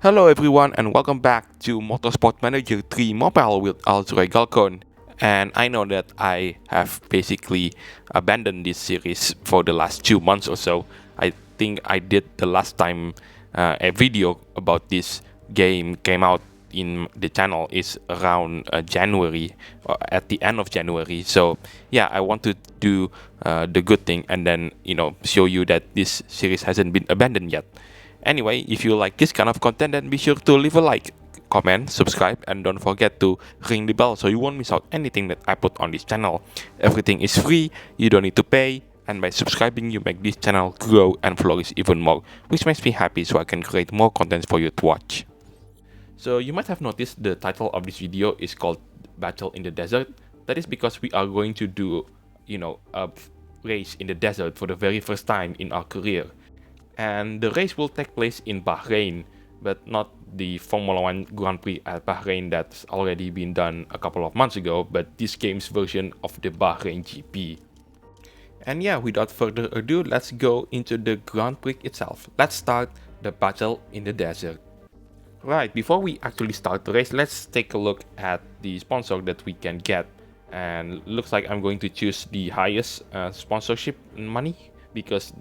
Hello everyone and welcome back to MotorsportManager 3 Mobile with Alzuray Galcon. And I know that I have basically abandoned this series for the last 2 months or so. I think I did the last time a video about this game came out in the channel is around January, or at the end of January. So yeah, I want to do the good thing and then show you that this series hasn't been abandoned yet. Anyway, if you like this kind of content, then be sure to leave a like, comment, subscribe, and don't forget to ring the bell so you won't miss out anything that I put on this channel. Everything is free, you don't need to pay, and by subscribing you make this channel grow and flourish even more, which makes me happy so I can create more content for you to watch. So you might have noticed the title of this video is called Battle in the Desert. That is because we are going to do, a race in the desert for the very first time in our career. And the race will take place in Bahrain, but not the Formula 1 Grand Prix at Bahrain that's already been done a couple of months ago, but this game's version of the Bahrain GP. And yeah, without further ado, let's go into the Grand Prix itself. Let's start the battle in the desert. Right, before we actually start the race, let's take a look at the sponsor that we can get. And looks like I'm going to choose the highest sponsorship money because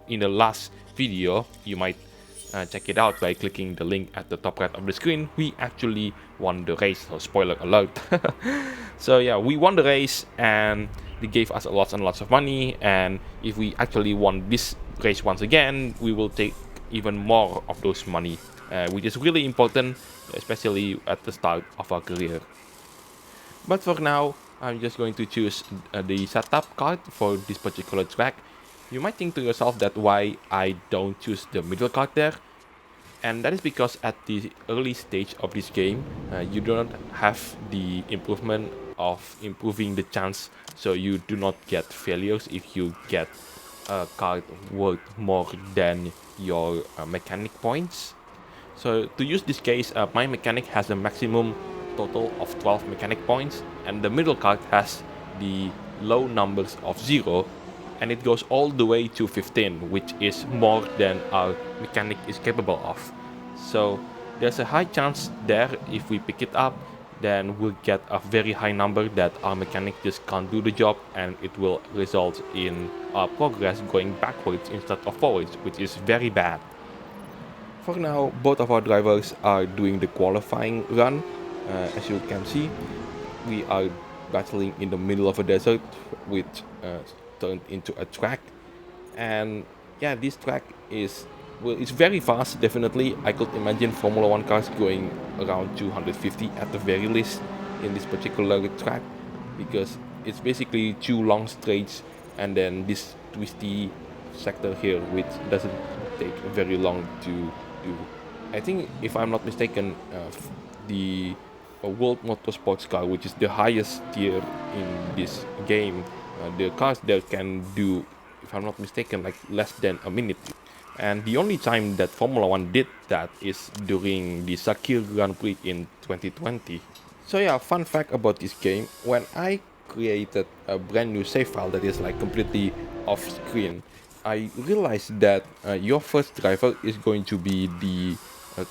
in the last video you might check it out by clicking the link at the top right of the screen. We actually won the race, so spoiler alert. So yeah, we won the race and they gave us lots and lots of money, and if we actually won this race once again, we will take even more of those money, which is really important, especially at the start of our career. But for now, I'm just going to choose the setup card for this particular track. You might think to yourself that why I don't choose the middle card there, and that is because at the early stage of this game, you do not have the improvement of improving the chance, so you do not get failures if you get a card worth more than your mechanic points. So to use this case, my mechanic has a maximum total of 12 mechanic points, and the middle card has the low numbers of 0, and it goes all the way to 15, which is more than our mechanic is capable of. So there's a high chance there if we pick it up, then we'll get a very high number that our mechanic just can't do the job, and it will result in our progress going backwards instead of forwards, which is very bad. For now, both of our drivers are doing the qualifying run. As you can see, we are battling in the middle of a desert, which turned into a track. And yeah, this track is, well, it's very fast, definitely. I could imagine Formula 1 cars going around 250 at the very least in this particular track, because it's basically two long straights and then this twisty sector here, which doesn't take very long to do. I think, if I'm not mistaken, the World Motorsports car, which is the highest tier in this game, the cars there can do, if I'm not mistaken, like less than a minute. And the only time that Formula 1 did that is during the Sakir Grand Prix in 2020. So yeah, fun fact about this game, when I created a brand new save file that is like completely off screen, I realized that your first driver is going to be the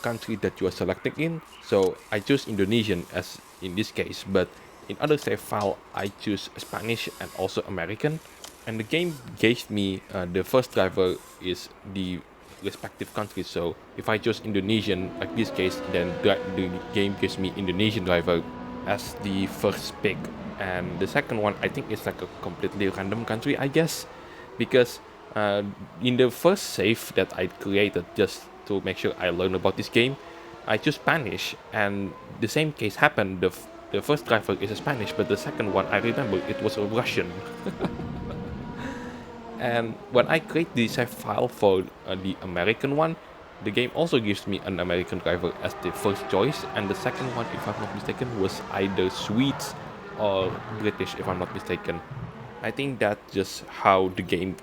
country that you are selecting in. So I choose Indonesian as in this case, but in other save file I choose Spanish and also American, and the game gave me the first driver is the respective country. So if I choose Indonesian like this case, then the game gives me Indonesian driver as the first pick, and the second one I think is like a completely random country, I guess, because in the first save that I created just to make sure I learn about this game, I choose Spanish, and the same case happened. The first driver is a Spanish, but the second one, I remember it was a Russian. And when I create the save file for the American one, the game also gives me an American driver as the first choice, and the second one, if I'm not mistaken, was either Swedes or British, if I'm not mistaken. I think that's just how the game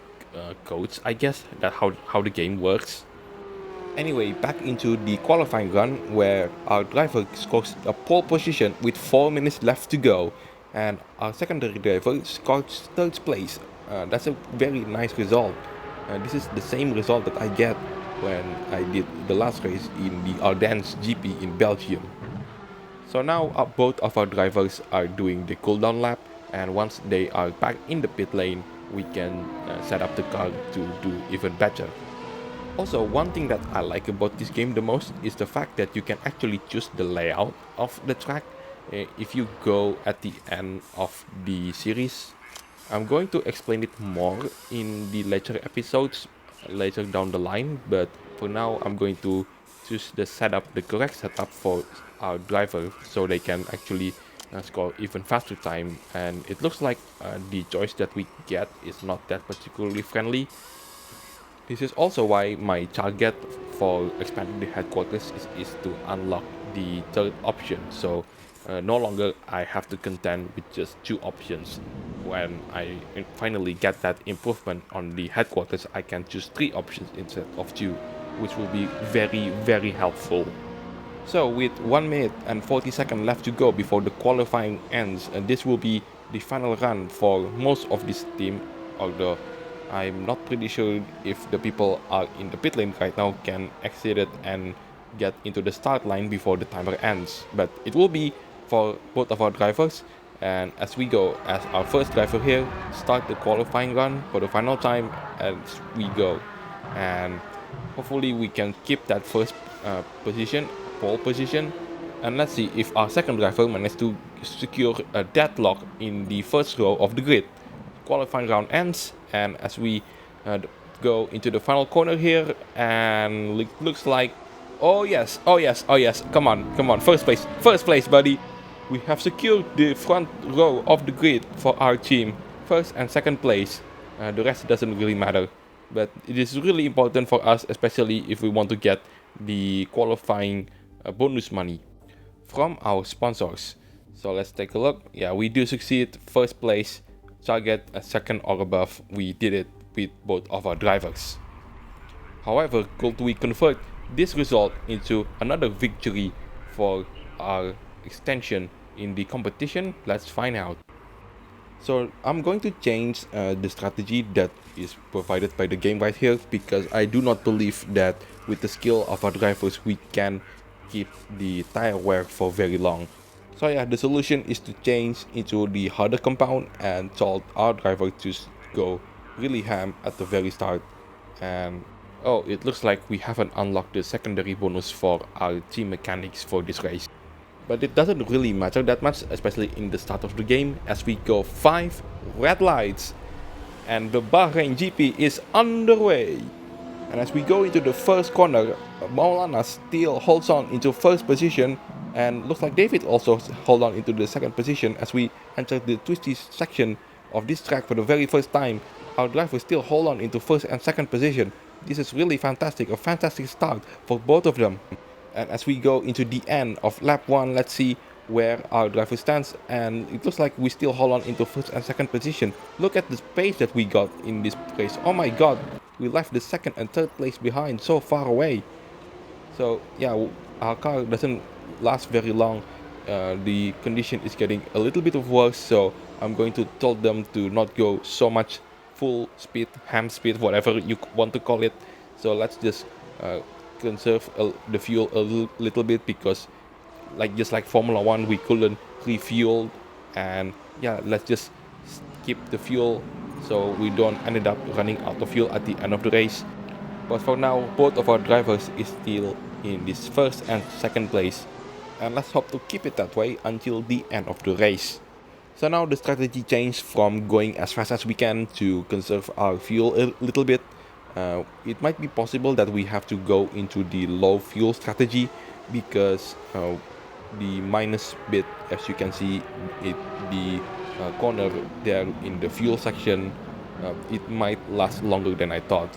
codes, I guess, that how the game works. Anyway, back into the qualifying run, where our driver scores a pole position with 4 minutes left to go, and our secondary driver scores third place. That's a very nice result. This is the same result that I get when I did the last race in the Ardennes GP in Belgium. So now both of our drivers are doing the cooldown lap, and once they are back in the pit lane, we can set up the car to do even better. Also, one thing that I like about this game the most is the fact that you can actually choose the layout of the track. If you go at the end of the series, I'm going to explain it more in the later episodes later down the line, but for now I'm going to choose the correct setup for our driver so they can actually score even faster time. And it looks like the choice that we get is not that particularly friendly. This is also why my target for expanding the headquarters is to unlock the third option. So no longer I have to contend with just two options. When I finally get that improvement on the headquarters, I can choose three options instead of two, which will be very helpful. So with 1 minute and 40 seconds left to go before the qualifying ends, and this will be the final run for most of this team, although I'm not pretty sure if the people are in the pit lane right now can exit it and get into the start line before the timer ends. But it will be for both of our drivers, and as we go, as our first driver here, start the qualifying run for the final time as we go. And hopefully we can keep that first position, pole position, and let's see if our second driver manages to secure a deadlock in the first row of the grid. Qualifying round ends, and as we go into the final corner here, and looks like, oh yes, come on, first place, buddy. We have secured the front row of the grid for our team, first and second place. The rest doesn't really matter, but it is really important for us, especially if we want to get the qualifying bonus money from our sponsors. So let's take a look. Yeah, we do succeed, first place, target a second or above. We did it with both of our drivers. However, could we convert this result into another victory for our extension in the competition? Let's find out. So I'm going to change the strategy that is provided by the game right here, because I do not believe that with the skill of our drivers we can keep the tire wear for very long. So yeah, the solution is to change into the harder compound and told our driver to go really ham at the very start. And oh, it looks like we haven't unlocked the secondary bonus for our team mechanics for this race. But it doesn't really matter that much, especially in the start of the game, as we go 5 red lights and the Bahrain GP is underway. And as we go into the first corner, Maulana still holds on into first position, and looks like David also hold on into the second position. As we enter the twisty section of this track for the very first time, our driver still hold on into first and second position. This is really fantastic, a fantastic start for both of them. And as we go into the end of lap 1, let's see where our driver stands, and it looks like we still hold on into first and second position. Look at the pace that we got in this race. Oh my god, we left the second and third place behind, so far away. So yeah, our car doesn't last very long. The condition is getting a little bit worse, so I'm going to tell them to not go so much full speed, ham speed, whatever you want to call it. So let's just conserve the fuel a little bit, because just like Formula 1 we couldn't refuel, and yeah, let's just keep the fuel so we don't end up running out of fuel at the end of the race. But for now, both of our drivers is still in this first and second place, and let's hope to keep it that way until the end of the race. So now the strategy changed from going as fast as we can to conserve our fuel a little bit. It might be possible that we have to go into the low fuel strategy, because the minus bit, as you can see, the corner there in the fuel section, it might last longer than I thought,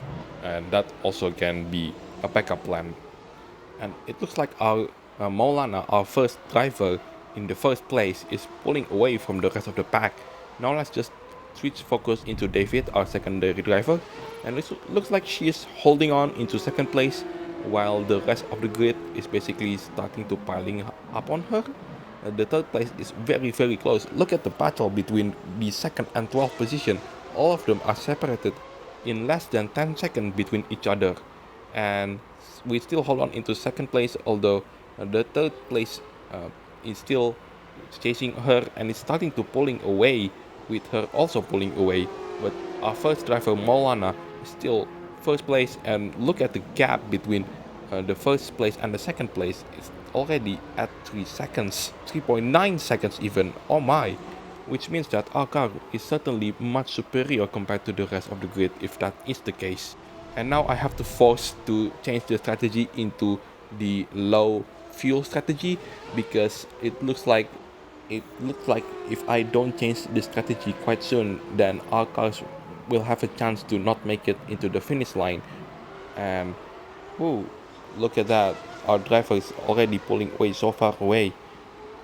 and that also can be a backup plan. And it looks like our Maulana, our first driver in the first place, is pulling away from the rest of the pack. Now let's just switch focus into David, our secondary driver, and it looks like she is holding on into second place, while the rest of the grid is basically starting to piling up on her. The third place is very close. Look at the battle between the second and 12th position. All of them are separated in less than 10 seconds between each other. and we still hold on into second place, although the third place is still chasing her and is starting to pulling away, with her also pulling away. But our first driver Maulana is still first place, and look at the gap between the first place and the second place. It's already at 3 seconds, 3.9 seconds even. Oh my! Which means that our car is certainly much superior compared to the rest of the grid if that is the case. And now I have to force to change the strategy into the low fuel strategy, because it looks like if I don't change the strategy quite soon, then our cars will have a chance to not make it into the finish line. And whoa, look at that, our driver is already pulling away so far away.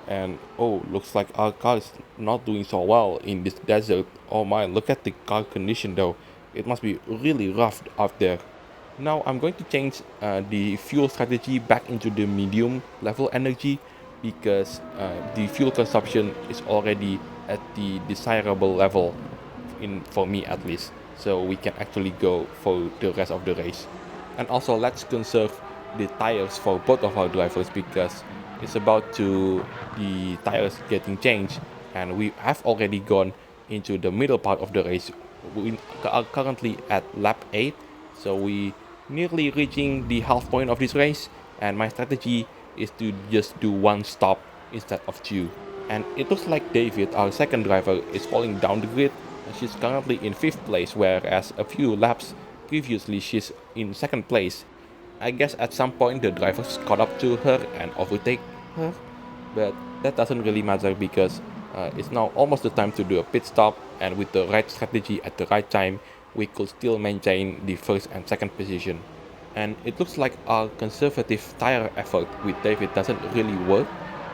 And oh, looks like our car is not doing so well in this desert. Oh my, look at the car condition though. It must be really rough out there. Now I'm going to change the fuel strategy back into the medium level energy, because the fuel consumption is already at the desirable level, for me at least, so we can actually go for the rest of the race. And also, let's conserve the tires for both of our drivers, because it's about to the tires getting changed, and we have already gone into the middle part of the race. We are currently at lap 8, so we nearly reaching the half point of this race, and my strategy is to just do one stop instead of two. And it looks like David, our second driver, is falling down the grid. She's currently in 5th place, whereas a few laps previously she's in 2nd place. I guess at some point the drivers caught up to her and overtake her, but that doesn't really matter, because it's now almost the time to do a pit stop, and with the right strategy at the right time, we could still maintain the 1st and 2nd position. And it looks like our conservative tire effort with David doesn't really work,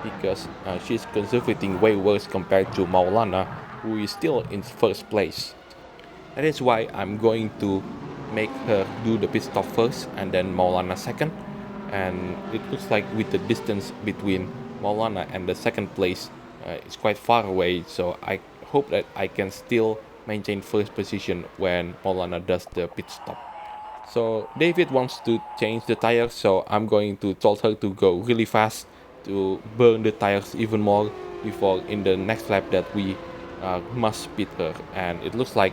because she's conservating way worse compared to Maulana, who is still in 1st place. That is why I'm going to make her do the pit stop first and then Maulana second. And it looks like with the distance between Maulana and the 2nd place, it's quite far away, so I hope that I can still maintain 1st position when Maulana does the pit stop. So David wants to change the tires, so I'm going to tell her to go really fast to burn the tires even more before in the next lap that we must pit her. And it looks like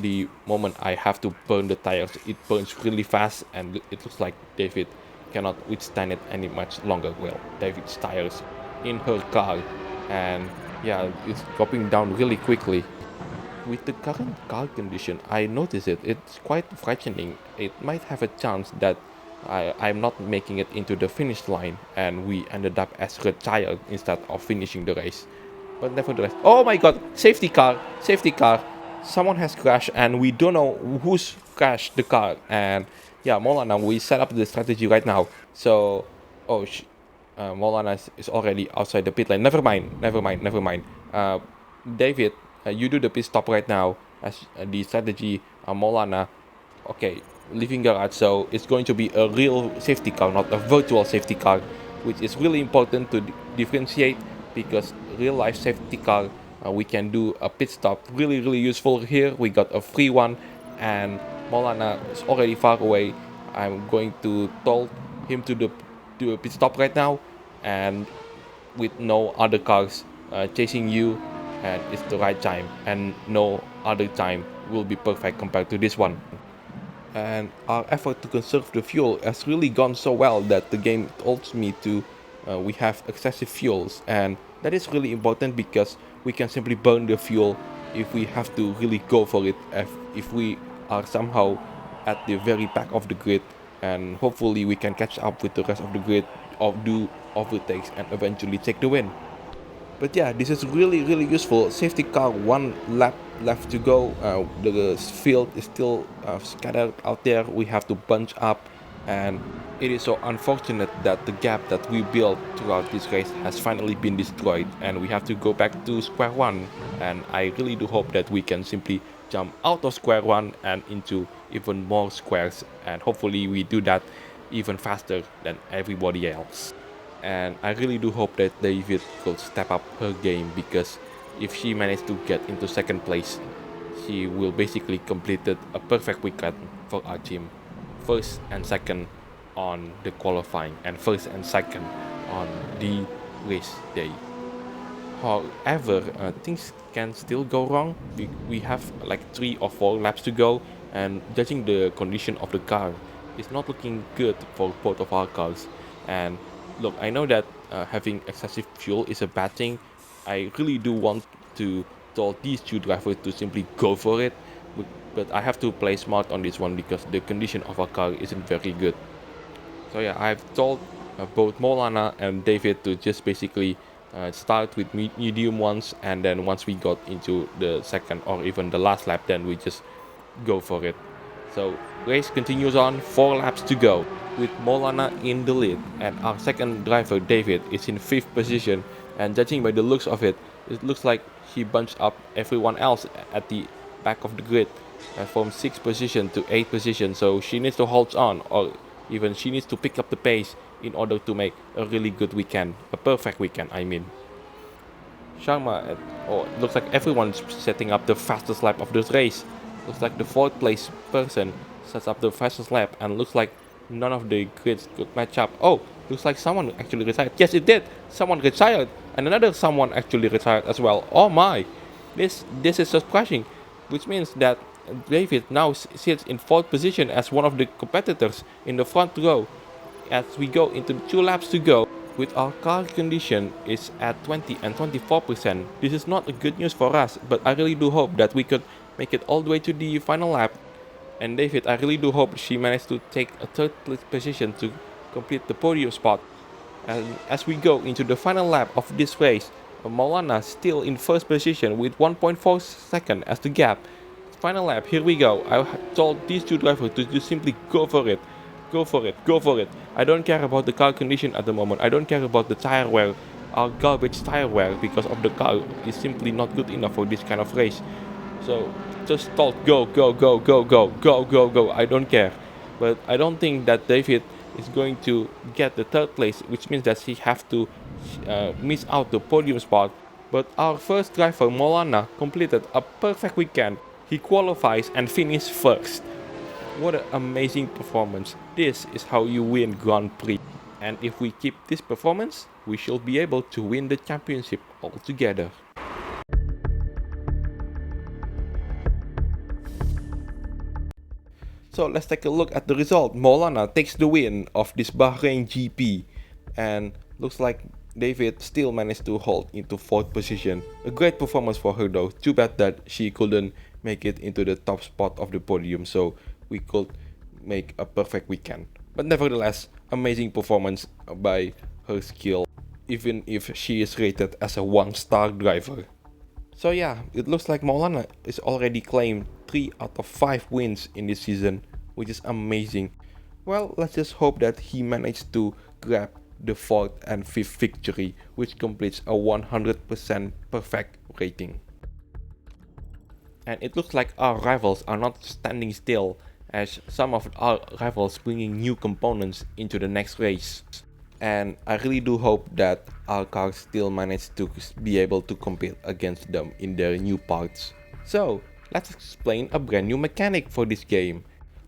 the moment I have to burn the tires, it burns really fast, and it looks like David cannot withstand it any much longer. Well, David's tires in her car, and yeah, it's dropping down really quickly. With the current car condition, I notice it's quite frightening. It might have a chance that I'm not making it into the finish line, and we ended up as retired instead of finishing the race. But nevertheless, oh my god, safety car, safety car. Someone has crashed, and we don't know who's crashed the car. And yeah, Molana, we set up the strategy right now. So, oh, Molana is already outside the pit lane. Never mind, never mind, never mind. David, you do the pit stop right now as the strategy. Molana, okay, leaving garage. So it's going to be a real safety car, not a virtual safety car, which is really important to differentiate, because real life safety car, we can do a pit stop. Really, really useful here. We got a free one, and Molana is already far away. I'm going to tell him to do a pit stop right now, and with no other cars chasing you, and it's the right time, and no other time will be perfect compared to this one. And our effort to conserve the fuel has really gone so well that the game told me to we have excessive fuels, and that is really important, because we can simply burn the fuel if we have to really go for it, if we are somehow at the very back of the grid, and hopefully we can catch up with the rest of the grid, or do overtakes and eventually take the win. But yeah, this is really, really useful. Safety car, 1 lap left to go. The field is still scattered out there. We have to bunch up, and it is so unfortunate that the gap that we built throughout this race has finally been destroyed, and we have to go back to square one. And I really do hope that we can simply jump out of square one and into even more squares, and hopefully we do that even faster than everybody else. And I really do hope that David could step up her game, because if she managed to get into 2nd place, she will basically completed a perfect weekend for our team. first and second on the qualifying and first and second on the race day. However, things can still go wrong. We have like 3 or 4 laps to go, and judging the condition of the car, it's not looking good for both of our cars. And look, I know that having excessive fuel is a bad thing. I really do want to tell these two drivers to simply go for it, but I have to play smart on this one because the condition of our car isn't very good. So yeah, I've told both Molana and David to just basically start with medium ones, and then once we got into the second or even the last lap, then we just go for it. So race continues on, 4 laps to go, with Molana in the lead, and our second driver David is in 5th position. And judging by the looks of it, it looks like he bunched up everyone else at the back of the grid from 6th position to 8th position. So she needs to hold on, or even she needs to pick up the pace in order to make a really good weekend, a perfect weekend, I mean. Sharma, looks like everyone's setting up the fastest lap of this race. Looks like the 4th place person sets up the fastest lap, and looks like none of the grids could match up. Oh, looks like someone actually retired. Yes, it did. Someone retired, and another someone actually retired as well. Oh my, this is just crashing, which means that David now sits in 4th position as one of the competitors in the front row. As we go into 2 laps to go, with our car condition is at 20 and 24%. This is not a good news for us, but I really do hope that we could make it all the way to the final lap. And David, I really do hope she managed to take a 3rd position to complete the podium spot. And as we go into the final lap of this race, Molana still in 1st position with 1.4 seconds as the gap. Final lap, here we go. I told these two drivers to just simply go for it. Go for it, go for it. I don't care about the car condition at the moment. I don't care about the tire wear, our garbage tire wear, because of the car is simply not good enough for this kind of race. So just told go, go, go, go, go, go, go, go. I don't care. But I don't think that David is going to get the 3rd place, which means that he have to miss out the podium spot. But our first driver, Molana, completed a perfect weekend. He qualifies and finished 1st. What an amazing performance. This is how you win Grand Prix. And if we keep this performance, we should be able to win the championship altogether. So let's take a look at the result. Molana takes the win of this Bahrain GP, and looks like David still managed to hold into 4th position. A great performance for her though. Too bad that she couldn't make it into the top spot of the podium, so we could make a perfect weekend. But nevertheless, amazing performance by her skill, even if she is rated as a 1-star driver. So yeah, it looks like Molana is already claimed 3 out of 5 wins in this season, which is amazing. Well, let's just hope that he managed to grab the 4th and 5th victory, which completes a 100% perfect rating. And it looks like our rivals are not standing still, as some of our rivals bringing new components into the next race. And I really do hope that our cars still manage to be able to compete against them in their new parts. So let's explain a brand new mechanic for this game,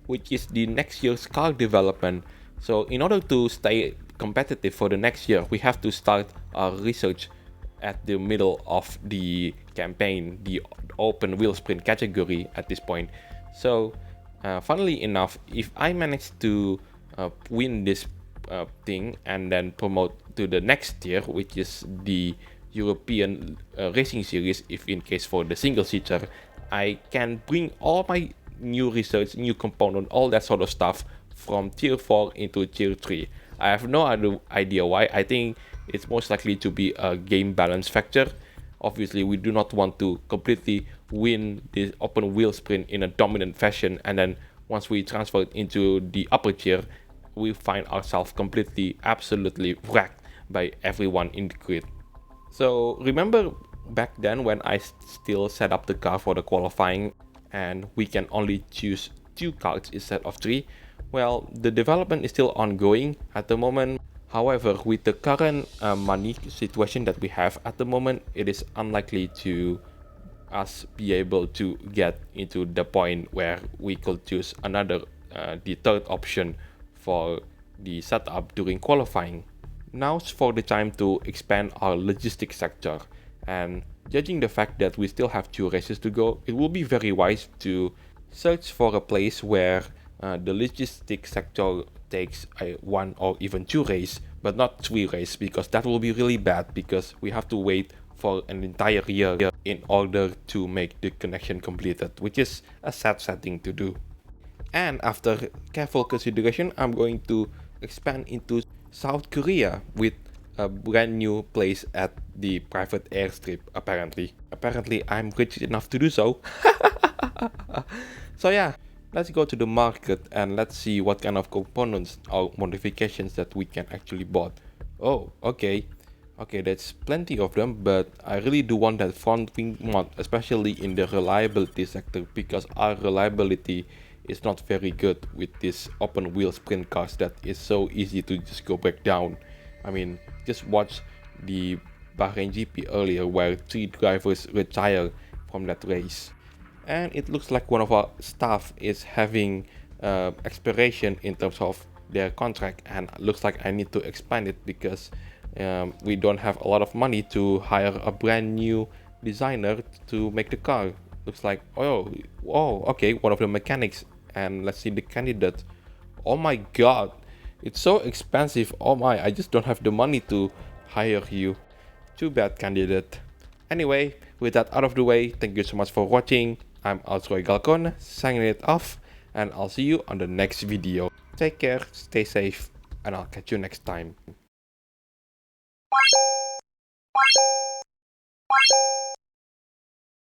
which is the next year's car development. So in order to stay competitive for the next year, we have to start our research at the middle of the campaign, the open wheel sprint category at this point. So funnily enough, if I manage to win this thing and then promote to the next tier, which is the European Racing Series, if in case for the single seater, I can bring all my new research, new component, all that sort of stuff from tier 4 into tier 3. I have no idea why. I think it's most likely to be a game balance factor. Obviously, we do not want to completely win the open wheel sprint in a dominant fashion, and then once we transfer it into the upper tier, we find ourselves completely, absolutely wrecked by everyone in the grid. So remember back then when I still set up the car for the qualifying and we can only choose 2 cars instead of 3? Well, the development is still ongoing at the moment. However, with the current money situation that we have at the moment, it is unlikely to us be able to get into the point where we could choose another the third option for the setup during qualifying. Now's for the time to expand our logistics sector, and judging the fact that we still have 2 races to go, it will be very wise to search for a place where the logistics sector takes a 1 or even 2 race, but not 3 race, because that will be really bad because we have to wait for an entire year in order to make the connection completed, which is a sad thing to do. And after careful consideration, I'm going to expand into South Korea with a brand new place at the private airstrip, apparently. Apparently, I'm rich enough to do so. So yeah, let's go to the market and let's see what kind of components or modifications that we can actually bought. Oh, okay. Okay, that's plenty of them, but I really do want that front wing mod, especially in the reliability sector, because our reliability is not very good with these open wheel sprint cars that is so easy to just go break down. I mean, just watch the Bahrain GP earlier where 3 drivers retire from that race. And it looks like one of our staff is having expiration in terms of their contract, and looks like I need to expand it because we don't have a lot of money to hire a brand new designer to make the car. Looks like, oh, okay, one of the mechanics. And let's see the candidate. Oh my god, it's so expensive. Oh my, I just don't have the money to hire you. Too bad, candidate. Anyway, with that out of the way, thank you so much for watching. I'm Altroy Galcon, signing it off, and I'll see you on the next video. Take care, stay safe, and I'll catch you next time.